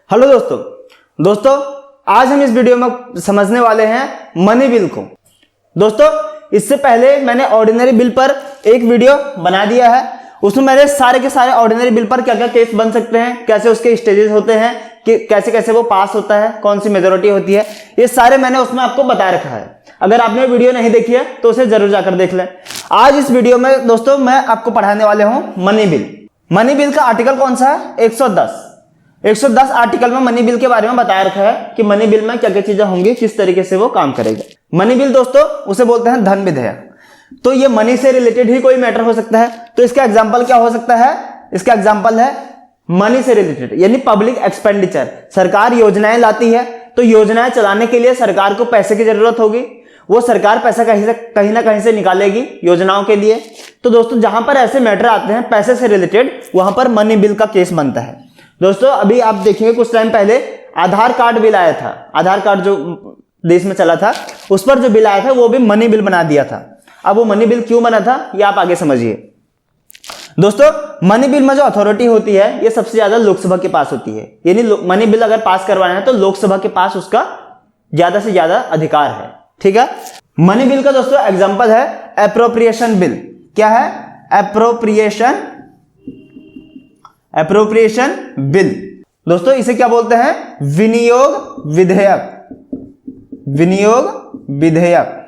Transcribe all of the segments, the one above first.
Hello दोस्तों आज हम इस वीडियो में समझने वाले हैं मनी बिल को। दोस्तों इससे पहले मैंने ऑर्डिनरी बिल पर एक वीडियो बना दिया है। उसमें मैंने सारे के सारे ऑर्डिनरी बिल पर क्या क्या केस बन सकते हैं, कैसे उसके स्टेजेस होते हैं, कि कैसे कैसे वो पास होता है, कौन सी मेजोरिटी होती है, ये सारे मैंने उसमें आपको बता रखा है। अगर आपने वीडियो नहीं देखी है तो उसे जरूर जाकर देख लें। आज इस वीडियो में दोस्तों मैं आपको पढ़ाने वाले हूं मनी बिल। मनी बिल का आर्टिकल कौन सा है? 110 आर्टिकल में मनी बिल के बारे में बताया रखा है कि मनी बिल में क्या क्या चीजें होंगी, किस तरीके से वो काम करेगा। मनी बिल दोस्तों उसे बोलते हैं धन विधेयक। तो ये मनी से रिलेटेड ही कोई मैटर हो सकता है। तो इसका एग्जांपल क्या हो सकता है? इसका एग्जांपल है मनी से रिलेटेड यानी पब्लिक एक्सपेंडिचर। सरकार योजनाएं लाती है तो योजनाएं चलाने के लिए सरकार को पैसे की जरूरत होगी। वो सरकार पैसा कहीं ना कहीं से निकालेगी योजनाओं के लिए। तो दोस्तों जहां पर ऐसे मैटर आते हैं पैसे से रिलेटेड, वहां पर मनी बिल का केस बनता है। दोस्तों अभी आप देखेंगे कुछ टाइम पहले आधार कार्ड बिल आया था। आधार कार्ड जो देश में चला था उस पर जो बिल आया था वो भी मनी बिल बना दिया था। अब वो मनी बिल क्यों बना था ये आप आगे समझिए। दोस्तों मनी बिल में जो अथॉरिटी होती है ये सबसे ज्यादा लोकसभा के पास होती है। यानी मनी बिल अगर पास करवाना है तो लोकसभा के पास उसका ज्यादा से ज्यादा अधिकार है। ठीक है। मनी बिल का दोस्तों एग्जांपल है एप्रोप्रिएशन बिल। क्या है? Appropriation bill. दोस्तों इसे क्या बोलते हैं? विनियोग विधेयक।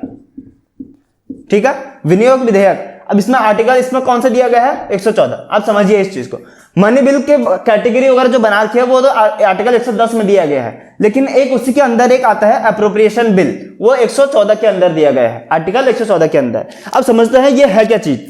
ठीक है, विनियोग विधेयक। अब इसमें आर्टिकल इसमें कौन सा दिया गया है? 114। आप समझिए इस चीज को। मनी बिल के कैटेगरी वगैरह जो बना रखी है वो तो आर्टिकल 110 में दिया गया है, लेकिन एक उसी के अंदर एक आता है एप्रोप्रिएशन बिल, वो 114 के अंदर दिया गया है, आर्टिकल 114 के अंदर। अब समझते हैं ये है क्या चीज।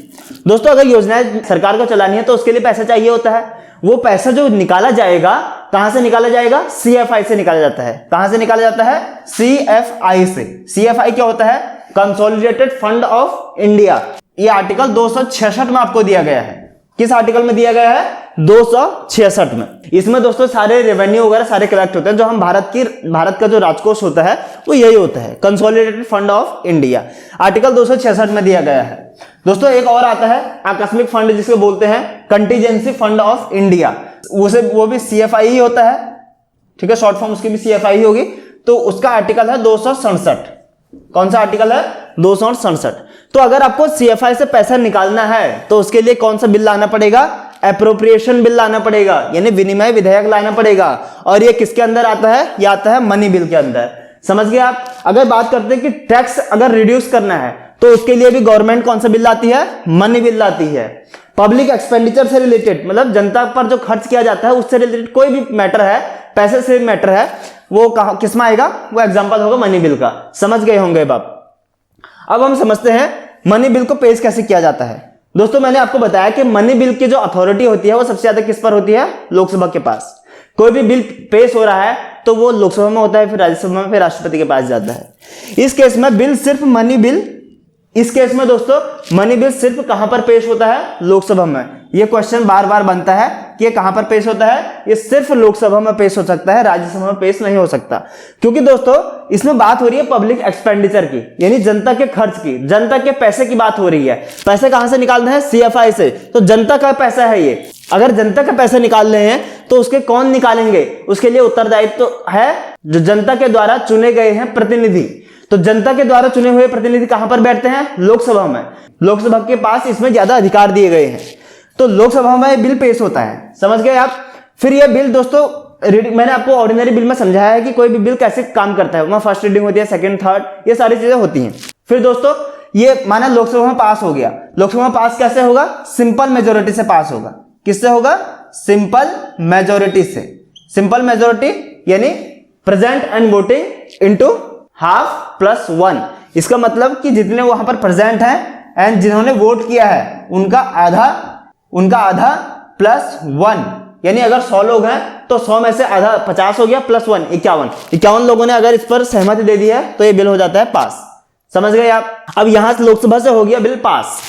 दोस्तों अगर योजनाएं सरकार को चलानी है तो उसके लिए पैसा चाहिए होता है। वो पैसा जो निकाला जाएगा कहां से निकाला जाएगा? सीएफआई से निकाला जाता है। कहां से निकाला जाता है? सीएफआई से। सीएफआई क्या होता है? Consolidated fund of India. ये आर्टिकल 266 में आपको दिया गया है। किस आर्टिकल में दिया गया है? 266 में। इसमें दोस्तों सारे रेवेन्यू वगैरह सारे कलेक्ट होते हैं। जो हम भारत का जो राजकोष होता है वो यही होता है, consolidated fund of India. Article 266 में दिया गया है। दोस्तों एक और आता है आकस्मिक फंड, जिसको बोलते हैं कंटीजेंसी फंड ऑफ इंडिया। वो भी सीएफआई ही होता है। ठीक है, शॉर्ट फॉर्म उसकी भी सीएफआई होगी। तो उसका आर्टिकल है 267। कौन सा आर्टिकल है? 267। तो अगर आपको सीएफआई से पैसा निकालना है तो उसके लिए कौन सा बिल लाना पड़ेगा? एप्रोप्रिएशन बिल लाना पड़ेगा, यानी विनिमय विधेयक लाना पड़ेगा। और ये किसके अंदर आता है? ये आता है मनी बिल के अंदर। समझ गए आप? अगर बात करते हैं कि टैक्स अगर रिड्यूस करना है तो उसके लिए भी गवर्नमेंट कौन सा बिल लाती है? मनी बिल लाती है। पब्लिक एक्सपेंडिचर से रिलेटेड, मतलब जनता पर जो खर्च किया जाता है उससे रिलेटेड कोई भी मैटर है, पैसे से मैटर है, वो किसमें आएगा? वो एग्जांपल होगा मनी बिल का। समझ गए होंगे बाप। अब हम समझते हैं मनी बिल को पेश कैसे किया जाता है। दोस्तों मैंने आपको बताया कि मनी बिल की जो अथॉरिटी होती है वो सबसे ज्यादा किस पर होती है? लोकसभा के पास। कोई भी बिल पेश हो रहा है तो वो लोकसभा में होता है, फिर राज्यसभा में, फिर राष्ट्रपति के पास जाता है। इस केस में दोस्तों मनी बिल सिर्फ कहां पर पेश होता है? लोकसभा में। यह क्वेश्चन बार बार बनता है कि ये कहां पर पेश होता है? ये सिर्फ लोकसभा में पेश हो सकता है, राज्यसभा में पेश नहीं हो सकता। क्योंकि दोस्तों इसमें बात हो रही है पब्लिक एक्सपेंडिचर की, यानी जनता के खर्च की, जनता के पैसे की बात हो रही है। पैसे कहां से निकालना है? सीएफआई से। तो जनता का पैसा है ये। अगर जनता का पैसा निकाल रहे हैं तो उसके कौन निकालेंगे? उसके लिए उत्तरदायित्व तो है जो जनता के द्वारा चुने गए हैं प्रतिनिधि। तो जनता के द्वारा चुने हुए प्रतिनिधि कहां पर बैठते हैं? लोकसभा में। लोकसभा के पास इसमें ज्यादा अधिकार दिए गए हैं, तो लोकसभा में बिल पेश होता है। समझ गए आप? फिर यह बिल दोस्तों मैंने आपको ऑर्डिनरी बिल में समझाया है कि कोई भी बिल कैसे काम करता है। वहां फर्स्ट रीडिंग होती है, सेकंड, थर्ड, ये सारी चीजें होती हैं। फिर दोस्तों ये माना लोकसभा में पास हो गया। लोकसभा में पास कैसे होगा? सिंपल मेजोरिटी से पास होगा। किससे होगा? सिंपल मेजोरिटी से। सिंपल मेजोरिटी यानी present and voting into half plus 1। इसका मतलब कि जितने वहां पर प्रेजेंट हैं एंड जिन्होंने वोट किया है उनका आधा प्लस 1। यानी अगर 100 लोग हैं तो 100 में से आधा 50 हो गया, प्लस 1 51 लोगों ने अगर इस पर सहमति दे दी है तो ये बिल हो जाता है पास। समझ गए आप? अब यहां से लोकसभा से हो गया बिल पास,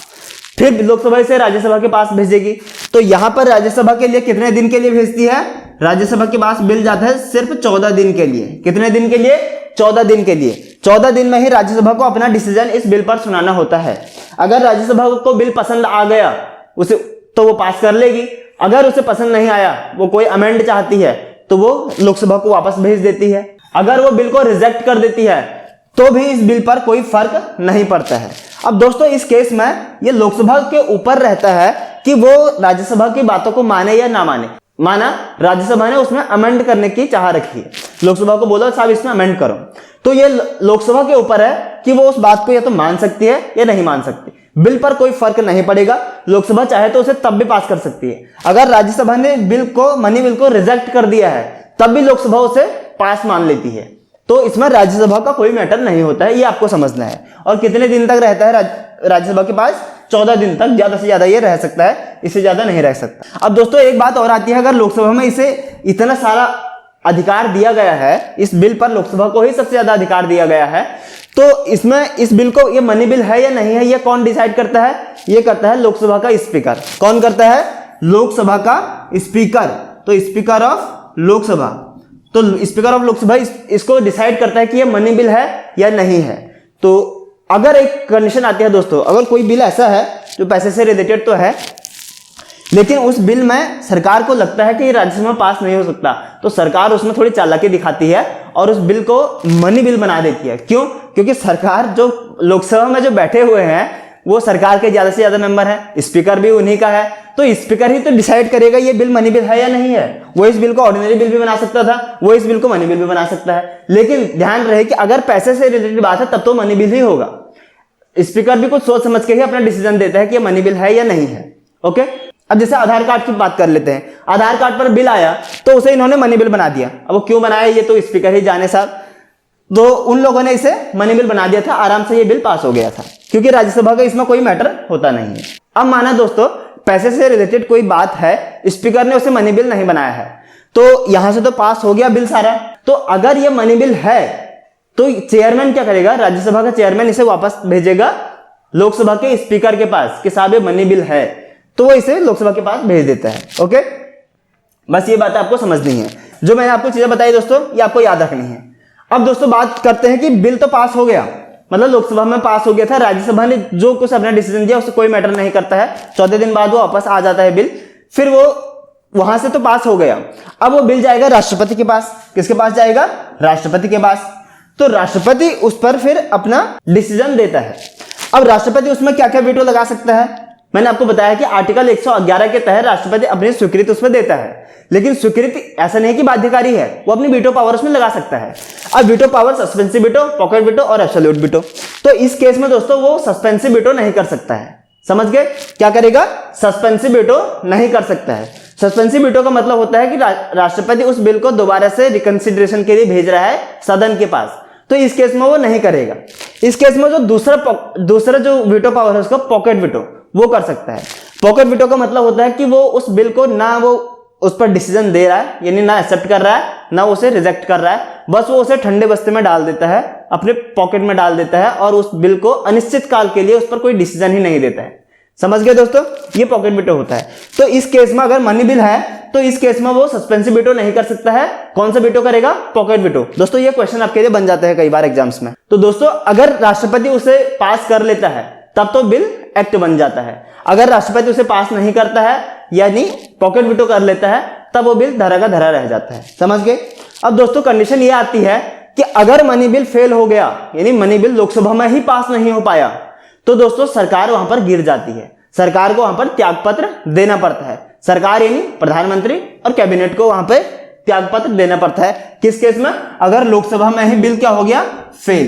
फिर लोकसभा से राज्यसभा के पास भेजेगी। तो यहां पर राज्यसभा के लिए कितने दिन के लिए भेजती है? राज्यसभा के पास बिल जाता है सिर्फ 14 दिन के लिए। कितने दिन के लिए? 14 दिन के लिए। 14 दिन में ही राज्यसभा को अपना डिसीजन इस बिल पर सुनाना होता है। अगर राज्यसभा को बिल पसंद आ गया उसे तो वो पास कर लेगी। अगर उसे पसंद नहीं आया, वो कोई अमेंड चाहती है, तो वो लोकसभा को वापस भेज देती है। अगर वो बिल को रिजेक्ट कर देती है तो भी इस बिल पर कोई फर्क नहीं पड़ता है। अब दोस्तों इस केस में ये लोकसभा के ऊपर रहता है कि वो राज्यसभा की बातों को माने या ना माने। माना राज्यसभा ने उसमें अमेंड करने की चाह रखी है, लोकसभा को बोला साहब इसमें अमेंड करो, तो ये लोकसभा के ऊपर है कि वो उस बात को या तो मान सकती है या नहीं मान सकती। बिल पर कोई फर्क नहीं पड़ेगा, लोकसभा चाहे तो उसे तब भी पास कर सकती है। अगर राज्यसभा ने बिल को, मनी बिल को रिजेक्ट कर दिया है, तब भी लोकसभा उसे पास मान लेती है। तो इसमें राज्यसभा का कोई मैटर नहीं होता है, ये आपको समझना है। और कितने दिन तक रहता है राज्यसभा के पास? 14 दिन तक, ज्यादा से ज्यादा ये रह सकता है, इससे ज्यादा नहीं रह सकता। अब दोस्तों एक बात और आती है, अगर लोकसभा में इसे इतना सारा अधिकार दिया गया है, इस बिल पर लोकसभा को ही सबसे ज्यादा अधिकार दिया गया है, तो इसमें इस बिल को, ये मनी बिल है या नहीं है, ये कौन डिसाइड करता है? ये करता है लोकसभा का स्पीकर। कौन करता है? लोकसभा का स्पीकर। तो स्पीकर ऑफ लोकसभा, तो स्पीकर ऑफ लोकसभा इसको डिसाइड करता है कि ये मनी बिल है या नहीं है। तो अगर एक कंडीशन आती है दोस्तों, अगर कोई बिल ऐसा है जो पैसे से रिलेटेड तो है, लेकिन उस बिल में सरकार को लगता है कि ये राज्यसभा में पास नहीं हो सकता, तो सरकार उसमें थोड़ी चालाकी दिखाती है और उस बिल को मनी बिल बना देती है। क्यों? क्योंकि सरकार, जो लोकसभा में जो बैठे हुए हैं वो सरकार के ज्यादा से ज्यादा मेंबर है, स्पीकर भी उन्हीं का है, तो स्पीकर ही तो डिसाइड करेगा ये बिल मनी बिल है या नहीं है। वो इस बिल को ऑर्डिनरी बिल भी बना सकता था, वो इस बिल को मनी बिल भी बना सकता है, लेकिन ध्यान रहे कि अगर पैसे से रिलेटेड बात है तब तो मनी बिल ही होगा। स्पीकर भी कुछ सोच समझ के ही अपना डिसीजन देता है कि ये मनी बिल है या नहीं है। ओके, अब जैसे आधार कार्ड की बात कर लेते हैं। आधार कार्ड पर बिल आया तो उसे इन्होंने मनी बिल बना दिया। अब वो क्यों बनाया ये तो स्पीकर ही जाने साहब, तो उन लोगों ने इसे मनी बिल बना दिया था, आराम से ये बिल पास हो गया था, क्योंकि राज्यसभा का इसमें कोई मैटर होता नहीं है। अब माना दोस्तों पैसे से रिलेटेड कोई बात है, स्पीकर ने उसे मनी बिल नहीं बनाया है, तो यहां से तो पास हो गया बिल सारा। तो अगर ये मनी बिल है तो चेयरमैन क्या करेगा? राज्यसभा का चेयरमैन इसे वापस भेजेगा लोकसभा के स्पीकर के पास कि साहब ये मनी बिल है, तो वो इसे लोकसभा के पास भेज देता है। ओके, बस ये बात आपको समझनी है। जो मैंने आपको चीजें बताई दोस्तों, ये आपको याद रखनी है। अब दोस्तों बात करते हैं कि बिल तो पास हो गया, मतलब लोकसभा में पास हो गया था, राज्यसभा ने जो कुछ अपना डिसीजन दिया उससे कोई मैटर नहीं करता है। 14 दिन बाद वो वापस आ जाता है बिल, फिर वो वहां से तो पास हो गया। अब वो बिल जाएगा राष्ट्रपति के पास। किसके पास जाएगा? राष्ट्रपति के पास। तो राष्ट्रपति उस पर फिर अपना डिसीजन देता है। अब राष्ट्रपति उसमें क्या क्या वीटो लगा सकता है? मैंने आपको बताया कि आर्टिकल 111 के तहत राष्ट्रपति अपनी स्वीकृति उसमें देता है, लेकिन स्वीकृति ऐसा नहीं कि बाध्यकारी है, वो अपनी वीटो पावर उसमें लगा सकता है। अब veto power suspensive veto, pocket veto और एब्सोल्यूट वीटो। तो इस केस में दोस्तों वो सस्पेंसिव वीटो नहीं कर सकता है। समझ गए? क्या करेगा? सस्पेंसिव वीटो नहीं कर सकता है। सस्पेंसिव वीटो का मतलब होता है कि राष्ट्रपति उस बिल को दोबारा से रिकंसिडरेशन के लिए भेज रहा है सदन के पास, तो इस केस में वो नहीं करेगा। इस केस में जो दूसरा जो वीटो पावर है उसका पॉकेट वीटो, वो कर सकता है। पॉकेट वीटो का मतलब होता है कि वो उस बिल को ना वो उस पर डिसीजन दे रहा है, यानी ना एक्सेप्ट कर रहा है ना उसे रिजेक्ट कर रहा है, बस वो उसे ठंडे बस्ते में डाल देता है, अपने पॉकेट में डाल देता है और उस बिल को अनिश्चित काल के लिए उस पर कोई डिसीजन ही नहीं देता है। समझ गए दोस्तों? ये पॉकेट वीटो होता है। तो इस केस में अगर मनी बिल है तो इस केस में वो सस्पेंसिव वीटो नहीं कर सकता है। कौन सा वीटो करेगा? Pocket veto. दोस्तों ये क्वेश्चन आपके लिए बन जाता है कई बार एग्जाम्स में। तो दोस्तों अगर राष्ट्रपति उसे पास कर लेता है तब तो बिल एक्ट बन जाता है। अगर राष्ट्रपति उसे पास नहीं करता है यानी पॉकेट वीटो कर लेता है, तब वो बिल धरा का धरा रह जाता है। समझ गए? अब दोस्तों कंडीशन ये आती है कि अगर मनी बिल फेल हो गया, यानी मनी बिल लोकसभा में ही पास नहीं हो पाया, तो दोस्तों सरकार वहां पर गिर जाती है। सरकार को वहां पर त्यागपत्र देना पड़ता है। सरकार यानी प्रधानमंत्री और कैबिनेट को वहां पर त्यागपत्र देना पड़ता है। किस केस में? अगर लोकसभा में ही बिल क्या हो गया? फेल।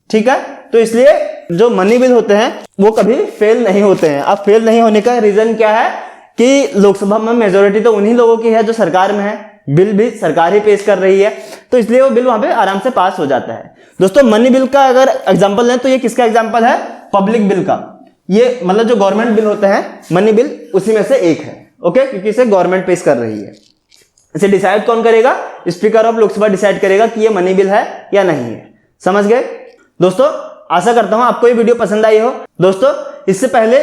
ठीक है, तो इसलिए जो मनी बिल होते हैं वो कभी फेल नहीं होते हैं। अब फेल नहीं होने का रीजन क्या है कि लोकसभा में मेजोरिटी तो उन्हीं लोगों की है जो सरकार में है, बिल भी सरकार ही पेश कर रही है, तो इसलिए वो बिल वहां पे आराम से पास हो जाता है। दोस्तों मनी बिल का अगर एग्जांपल लें तो ये किसका एग्जांपल है? पब्लिक बिल का। ये मतलब जो गवर्नमेंट बिल होते हैं, मनी बिल उसी में से एक है। ओके, क्योंकि इसे गवर्नमेंट पेश कर रही है। इसे डिसाइड कौन करेगा? स्पीकर ऑफ लोकसभा डिसाइड करेगा कि ये मनी बिल है या नहीं है। समझ गए दोस्तों? आशा करता हूं आपको ये वीडियो पसंद आई हो। दोस्तों इससे पहले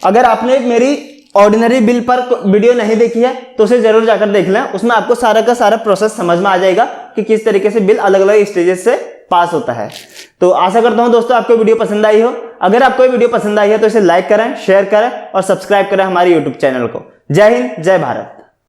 अगर आपने मेरी ऑर्डिनरी बिल पर वीडियो नहीं देखी है तो उसे जरूर जाकर देख लें। उसमें आपको सारा का सारा प्रोसेस समझ में आ जाएगा कि किस तरीके से बिल अलग अलग स्टेजेस से पास होता है। तो आशा करता हूं दोस्तों आपको वीडियो पसंद आई हो। अगर आपको ये वीडियो पसंद आई है तो इसे लाइक करें, शेयर करें और सब्सक्राइब करें हमारे यूट्यूब चैनल को। जय हिंद, जय भारत।